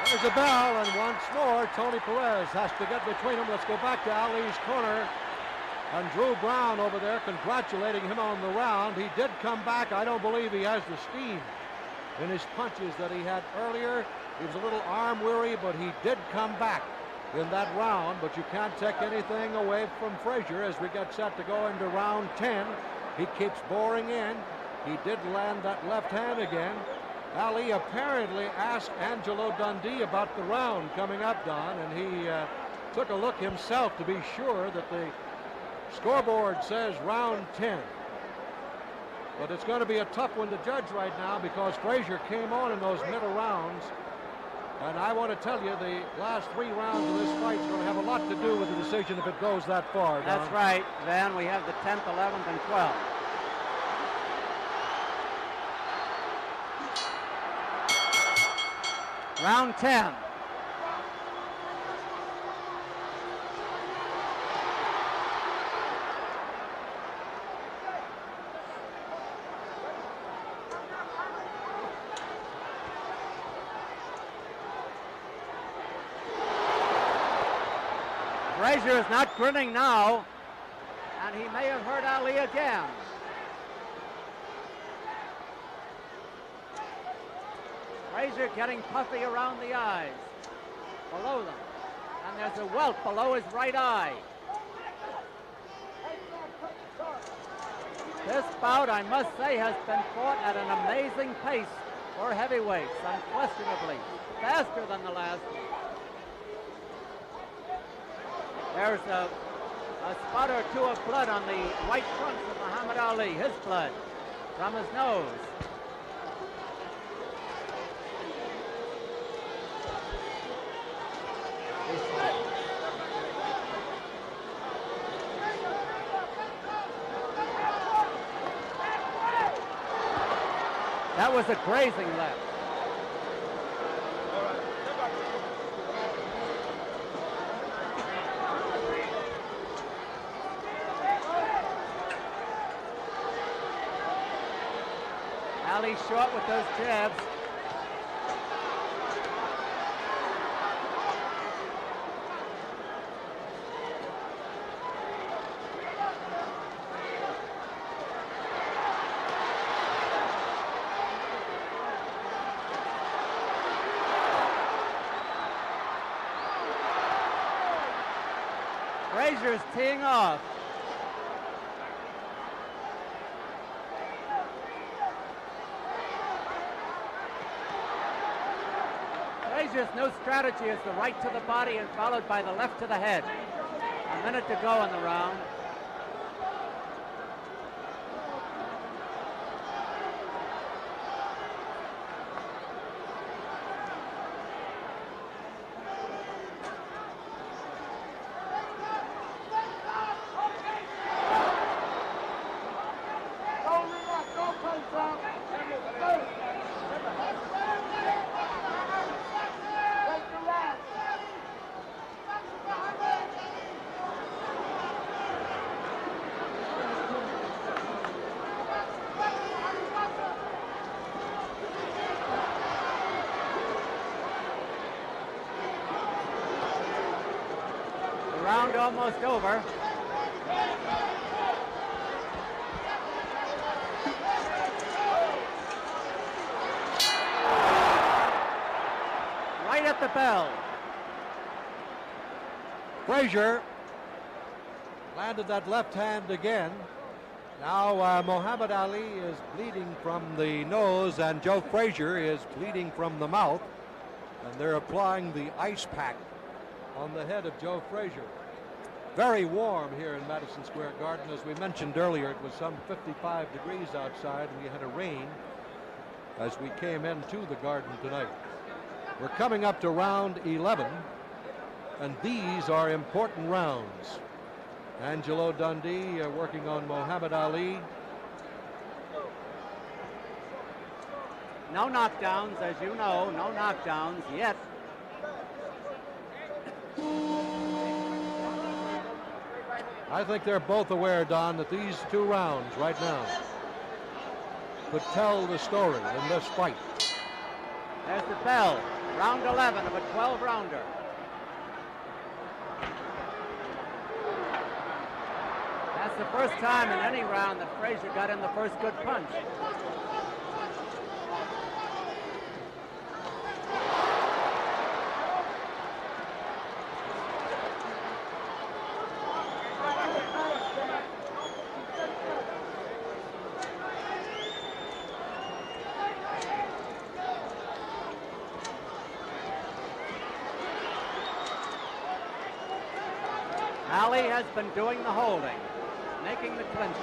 There's a bell, and once more, Tony Perez has to get between them. Let's go back to Ali's corner. And Drew Brown over there congratulating him on the round. He did come back. I don't believe he has the steam in his punches that he had earlier. He was a little arm weary, but he did come back in that round. But you can't take anything away from Frazier as we get set to go into round 10. He keeps boring in. He did land that left hand again. Ali apparently asked Angelo Dundee about the round coming up, Don, and he took a look himself to be sure that the scoreboard says round 10. But it's going to be a tough one to judge right now because Frazier came on in those middle rounds. And I want to tell you, the last 3 rounds of this fight is going to have a lot to do with the decision if it goes that far. Don. That's right, Van. We have the 10th, 11th, and 12th. Round 10. Frazier is not grinning now, and he may have hurt Ali again. Frazier getting puffy around the eyes, below them, and there's a welt below his right eye. This bout, I must say, has been fought at an amazing pace for heavyweights, unquestionably, faster than the last one. There's a spot or two of blood on the white trunks of Muhammad Ali, his blood from his nose. That was a grazing left. Ali short with those jabs. Frazier's teeing off. Frazier's new strategy is the right to the body and followed by the left to the head. A minute to go in the round. Round almost over. Right at the bell. Frazier landed that left hand again. Now Muhammad Ali is bleeding from the nose and Joe Frazier is bleeding from the mouth. And they're applying the ice pack on the head of Joe Frazier. Very warm here in Madison Square Garden. As we mentioned earlier, it was some 55 degrees outside and we had a rain as we came into the garden tonight. We're coming up to round 11 and these are important rounds. Angelo Dundee working on Muhammad Ali. No knockdowns, as you know, no knockdowns yet. I think they're both aware, Don, that these two rounds right now could tell the story in this fight. There's the bell. Round 11 of a 12-rounder. That's the first time in any round that Frazier got in the first good punch. Ali has been doing the holding, making the clinches.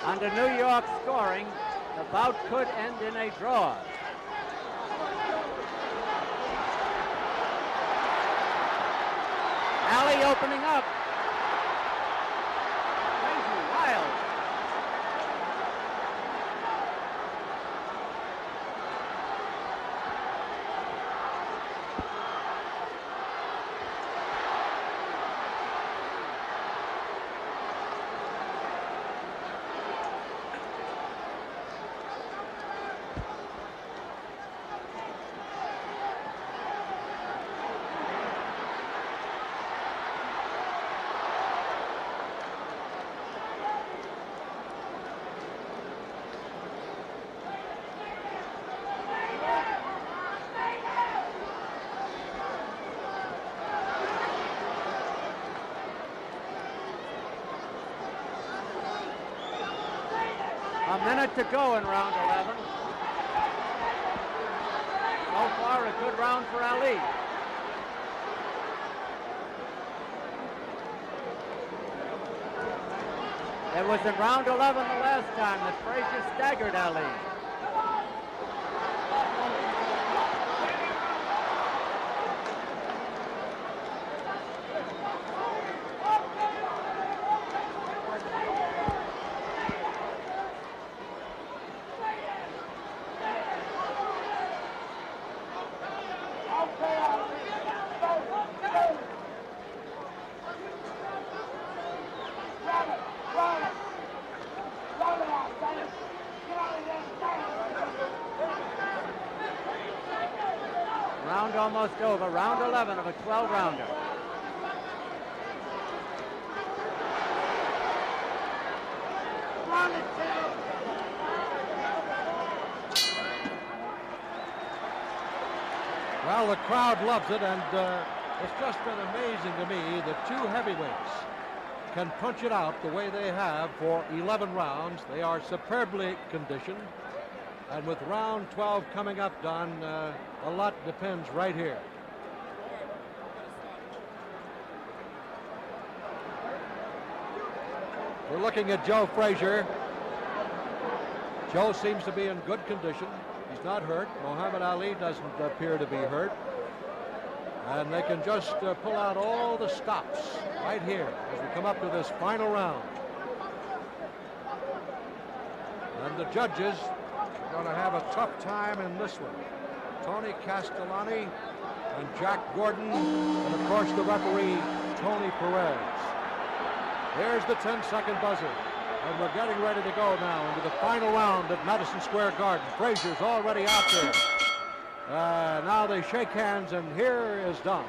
Under New York scoring, the bout could end in a draw. Ali opening up. Crazy, wild. A minute to go in round 11. So far, a good round for Ali. It was in round 11 the last time that Frazier staggered Ali. Round almost over. Round 11 of a 12-rounder. Well, the crowd loves it, and it's just been amazing to me that two heavyweights can punch it out the way they have for 11 rounds. They are superbly conditioned, and with round 12 coming up, Don, a lot depends right here. We're looking at Joe Frazier. Joe seems to be in good condition. He's not hurt. Muhammad Ali doesn't appear to be hurt. And they can just pull out all the stops right here as we come up to this final round. And the judges are going to have a tough time in this one. Tony Castellani and Jack Gordon, and of course the referee, Tony Perez. There's the 10-second buzzer. And we're getting ready to go now into the final round at Madison Square Garden. Frazier's already out there. Now they shake hands, and here is Don.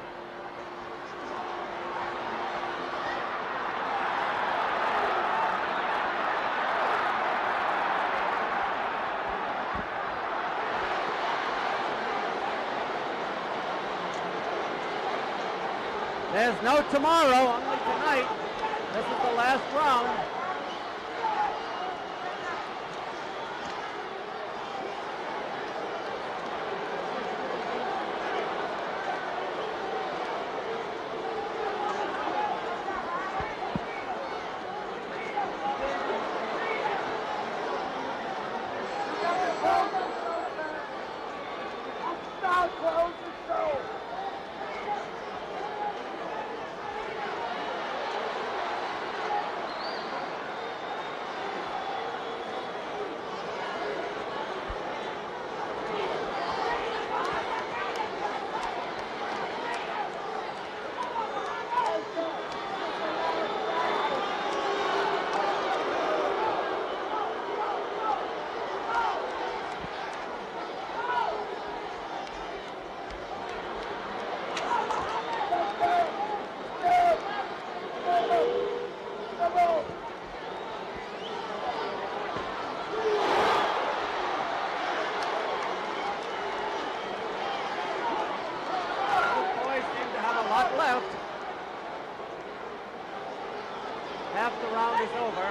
There's no tomorrow, only tonight. This is the last round. Half the round is over.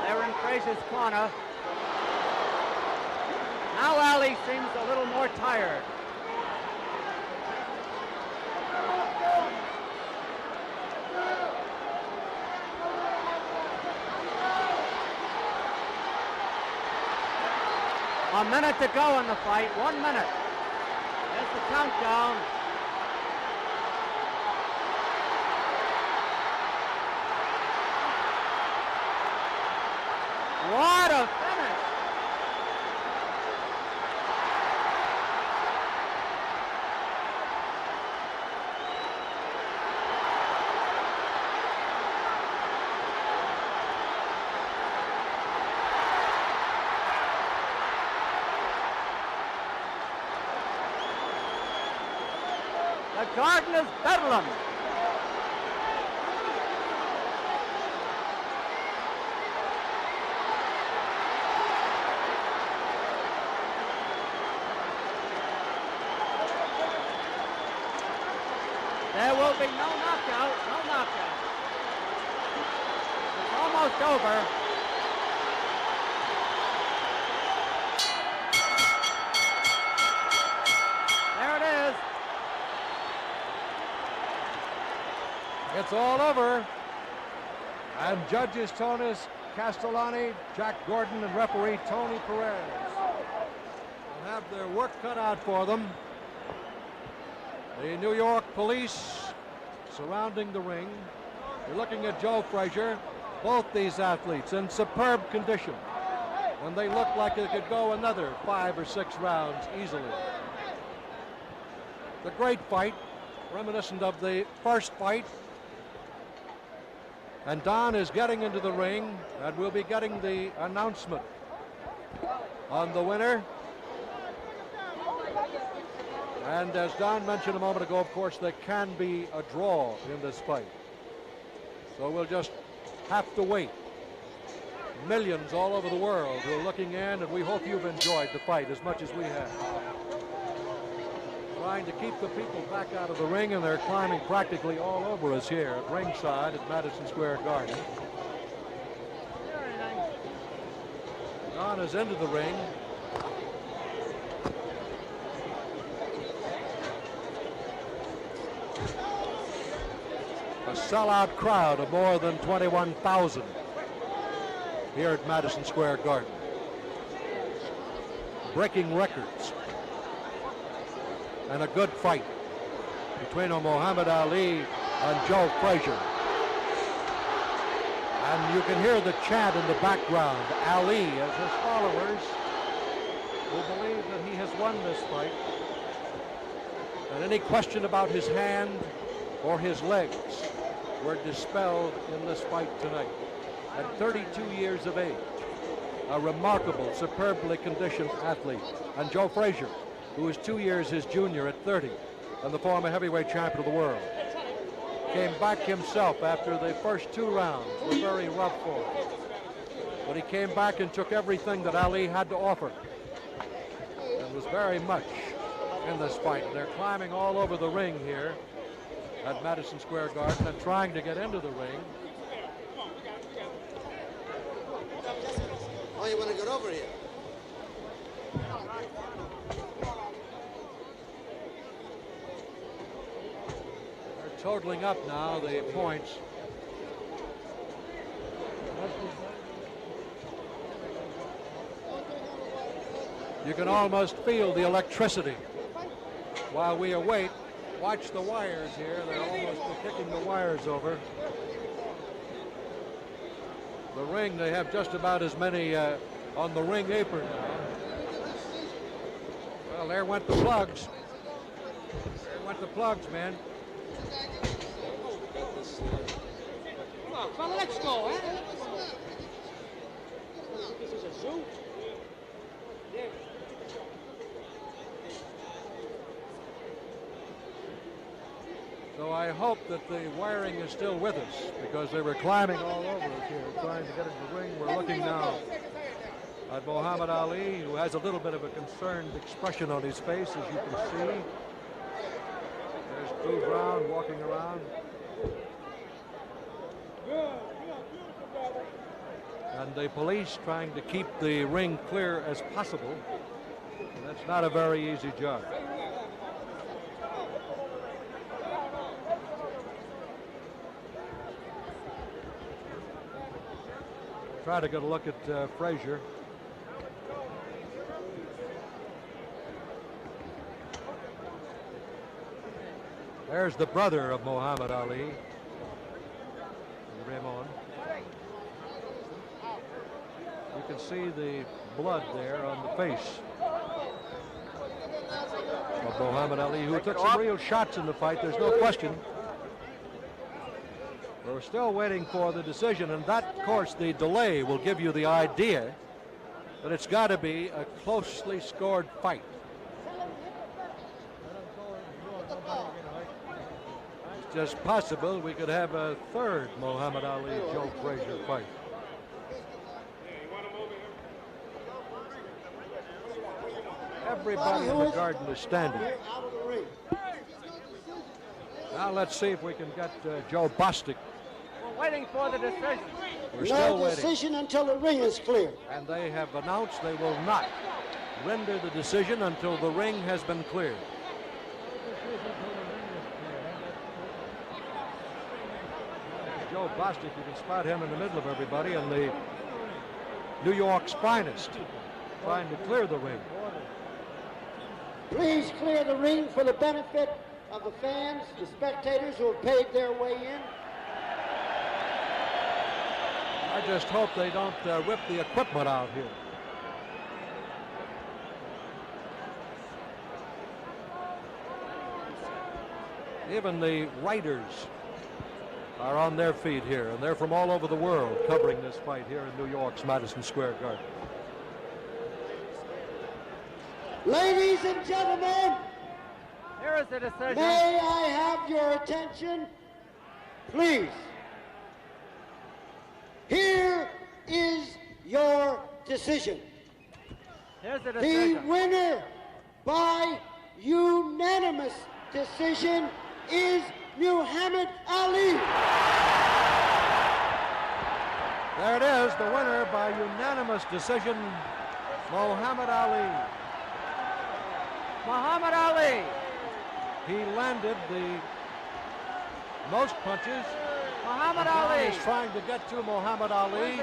They're in Frazier's corner. Now Ali seems a little more tired. A minute to go in the fight, 1 minute. There's the countdown. What a finish! The Garden is bedlam. There will be no knockout, no knockout. It's almost over. There it is. It's all over. And judges Tony Castellani, Jack Gordon, and referee Tony Perez will have their work cut out for them. The New York police surrounding the ring. You're looking at Joe Frazier. Both these athletes in superb condition, and they look like they could go another 5 or 6 rounds easily. The great fight, reminiscent of the first fight. And Don is getting into the ring, and we'll be getting the announcement on the winner. And as Don mentioned a moment ago, of course, there can be a draw in this fight. So we'll just have to wait. Millions all over the world who are looking in, and we hope you've enjoyed the fight as much as we have. trying to keep the people back out of the ring, and they're climbing practically all over us here at ringside at Madison Square Garden. Don is into the ring. A sellout crowd of more than 21,000 here at Madison Square Garden. Breaking records. And a good fight between Muhammad Ali and Joe Frazier. And you can hear the chant in the background. Ali, as his followers, will believe that he has won this fight. And any question about his hand or his legs were dispelled in this fight tonight. At 32 years of age, a remarkable, superbly conditioned athlete. And Joe Frazier, who is 2 years his junior at 30, and the former heavyweight champion of the world, came back himself after the first 2 rounds were very rough for him. But he came back and took everything that Ali had to offer, and was very much in this fight. They're climbing all over the ring here at Madison Square Garden and trying to get into the ring. Oh, you want to get over here? They're totaling up now the points. You can almost feel the electricity. While we await, watch the wires here. They're almost kicking the wires over. The ring, they have just about as many on the ring apron now. Well, there went the plugs. There went the plugs, man. Come on, fella, let's go, huh? This is a zoo. Yeah. So I hope that the wiring is still with us, because they were climbing all over us here, trying to get into the ring. We're looking now at Muhammad Ali, who has a little bit of a concerned expression on his face, as you can see. There's Drew Brown walking around. And the police trying to keep the ring clear as possible. And that's not a very easy job. Try to get a look at Frazier. There's the brother of Muhammad Ali, Raymond. You can see the blood there on the face of Muhammad Ali, who took some real shots in the fight. There's no question. We're still waiting for the decision, and that, of course, the delay will give you the idea that it's got to be a closely scored fight. It's just possible we could have a third Muhammad Ali-Joe Frazier fight. Everybody in the garden is standing. Now let's see if we can get Joe Bostic. We're waiting for the decision. We're still waiting. No decision until the ring is clear. And they have announced they will not render the decision until the ring has been cleared. Joe Bostic, you can spot him in the middle of everybody, and the New York's finest, trying to clear the ring. Please clear the ring for the benefit of the fans, the spectators who have paid their way in. I just hope they don't rip the equipment out here. Even the writers are on their feet here, and they're from all over the world covering this fight here in New York's Madison Square Garden. Ladies and gentlemen, Here is the decision. may I have your attention, please? Here is your decision. Here's the The decision. winner by unanimous decision is Muhammad Ali. There it is, the winner by unanimous decision, Muhammad Ali. Muhammad Ali. He landed the most punches. Muhammad John Ali. is trying to get to Muhammad Ali.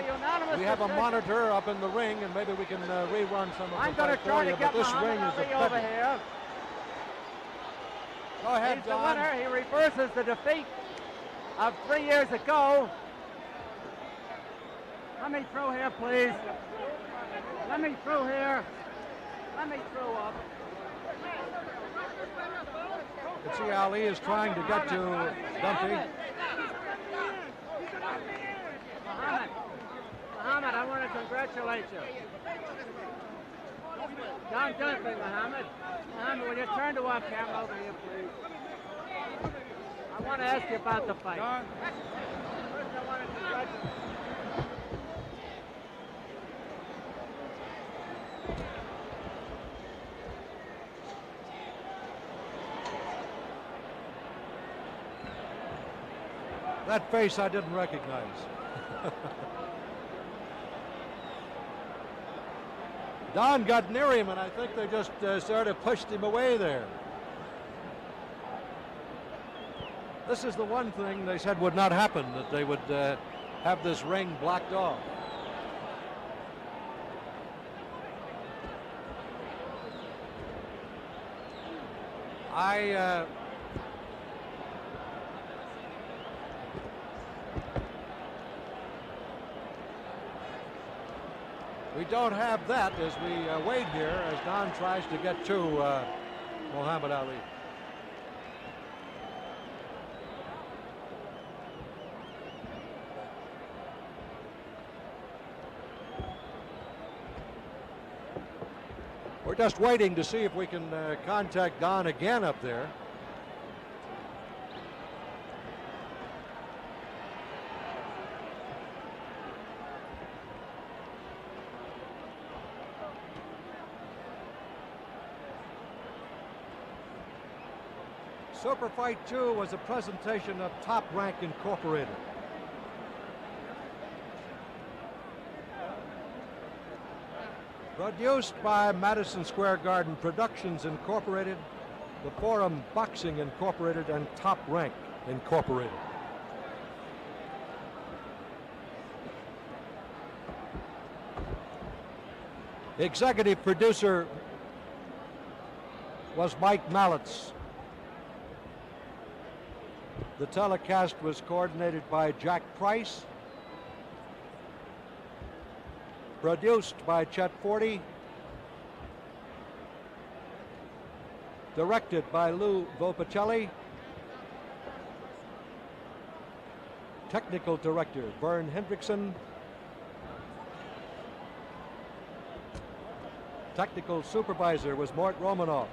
We have a monitor up in the ring, and maybe we can rerun some of I'm the going to fight for try you, to but get this Muhammad ring is Ali a over here. Go ahead, He's John. the winner. He reverses the defeat of 3 years ago. Let me through here, please. Let me through here. Let me through up. You can see Ali is trying to get to Dumpy. Muhammad, I want to congratulate you. Don't dump me, Muhammad. Muhammad, will you turn to our camera over here, please? I want to ask you about the fight. First, I want to congratulate you. That face I didn't recognize. Don got near him, and I think they just sort of pushed him away there. This is the one thing they said would not happen, that they would have this ring blocked off. We don't have that as we wait here as Don tries to get to Muhammad Ali. We're just waiting to see if we can contact Don again up there. Super Fight 2 was a presentation of Top Rank Incorporated. Produced by Madison Square Garden Productions Incorporated, the Forum Boxing Incorporated, and Top Rank Incorporated. Executive producer was Mike Mallitz. The telecast was coordinated by Jack Price. Produced by Chet Forty. Directed by Lou Volpicelli. Technical director Vern Hendrickson. Technical supervisor was Mort Romanoff.